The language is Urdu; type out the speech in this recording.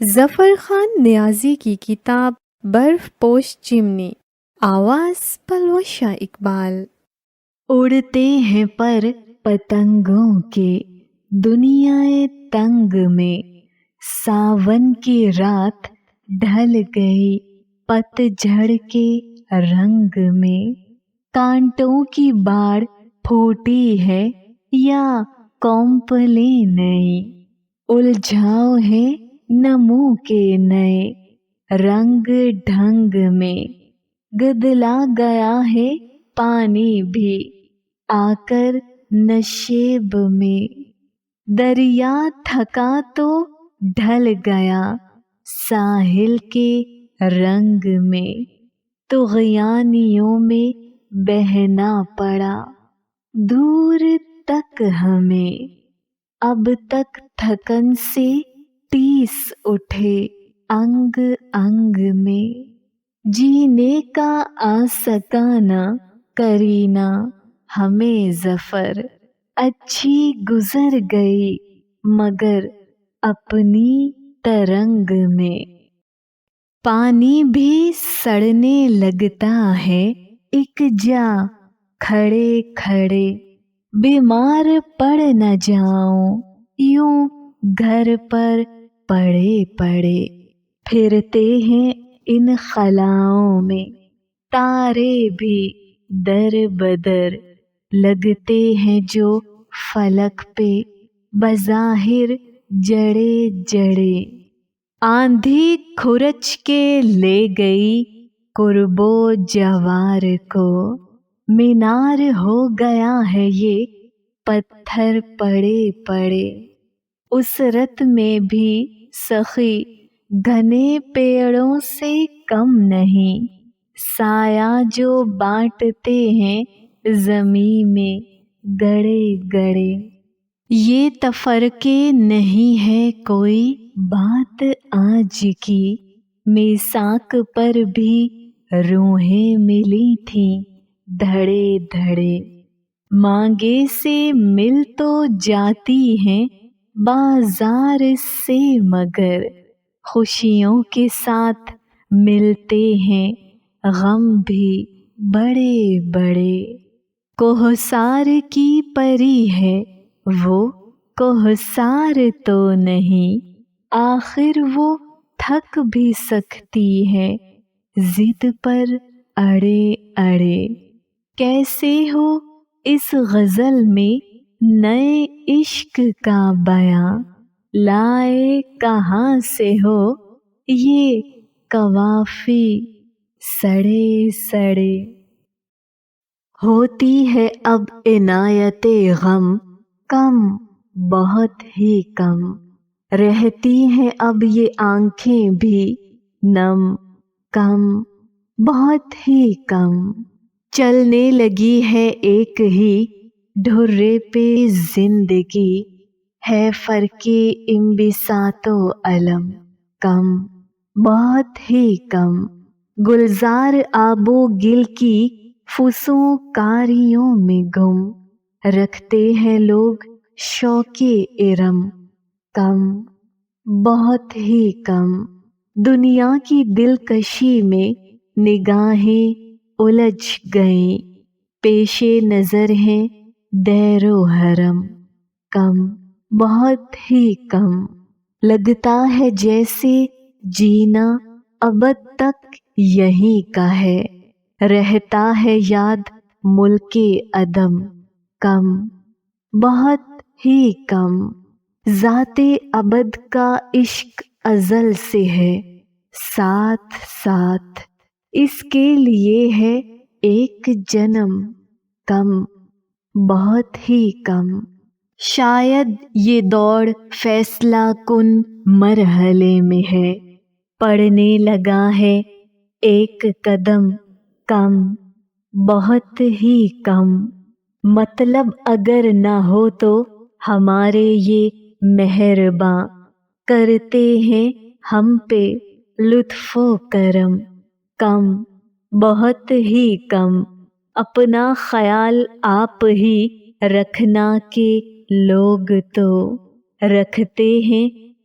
ظفر خان نیازی کی کتاب برف پوش چمنی، آواز پلوشا اقبال۔ اڑتے ہیں پر پتنگوں کے دنیا تنگ میں، ساون کی رات ڈھل گئی پت جھڑ کے رنگ میں، کانٹوں کی باڑ پھوٹی ہے یا کونپلیں نئی، الجھاؤ ہے نمو کے نئے رنگ ڈھنگ میں، گدلا گیا ہے پانی بھی آ کر نشیب میں، دریا تھکا تو ڈھل گیا ساحل کے رنگ میں، طغیانیوں میں بہنا پڑا دور تک ہمیں، اب تک تھکن سے ٹیس اٹھے انگ انگ میں، جینے کا آ سکا نہ کرینہ ہمیں ظفر، اچھی گزر گئی مگر اپنی ترنگ میں، پانی بھی سڑنے لگتا ہے ایک جا کھڑے کھڑے، بیمار پڑ نہ جاؤں یوں گھر پر پڑے پڑے، پھرتے ہیں ان خلاؤں میں تارے بھی در بدر، لگتے ہیں جو فلک پہ بظاہر جڑے جڑے، آندھی کھرچ کے لے گئی قرب و جوار کو، مینار ہو گیا ہے یہ پتھر پڑے پڑے، اسرت میں بھی سخی گھنے پیڑوں سے کم نہیں، سایہ جو بانٹتے ہیں زمیں میں گڑے گڑے، یہ تفرقے نہیں ہے کوئی بات آج کی، میثاق پر بھی روحیں ملی تھیں دھڑے دھڑے، مانگے سے مل تو جاتی ہیں بازار سے مگر، خوشیوں کے ساتھ ملتے ہیں غم بھی بڑے بڑے، کوہسار کی پری ہے وہ کوہسار تو نہیں، آخر وہ تھک بھی سکتی ہے ضد پر اڑے اڑے، کیسے ہو اس غزل میں نئے عشق کا بیاں، لائے کہاں سے ہو یہ قوافی سڑے سڑے، ہوتی ہے اب عنایت غم کم بہت ہی کم، رہتی ہیں اب یہ آنکھیں بھی نم کم بہت ہی کم، چلنے لگی ہے ایک ہی ڈھرے پہ زندگی، ہے فرق انبساط و الم کم بہت ہی کم، گلزار آب و گل کی فسونکاریوں میں گم، رکھتے ہیں لوگ شوق ارم کم بہت ہی کم، دنیا کی دلکشی میں نگاہیں الجھ گئیں، پیش نظر ہیں دیر و حرم کم بہت ہی کم، لگتا ہے جیسے جینا ابد تک یہیں کا ہے، رہتا ہے یاد ملک عدم کم بہت ہی کم، ذات ابد کا عشق ازل سے ہے ساتھ ساتھ، اس کے لیے ہے ایک جنم کم بہت ہی کم، شاید یہ دوڑ فیصلہ کن مرحلے میں ہے، پڑنے لگا ہے ایک قدم کم بہت ہی کم، مطلب اگر نہ ہو تو ہمارے یہ مہرباں، کرتے ہیں ہم پہ لطف و کرم کم بہت ہی کم، اپنا خیال آپ ہی رکھنا کہ لوگ تو رکھتے ہیں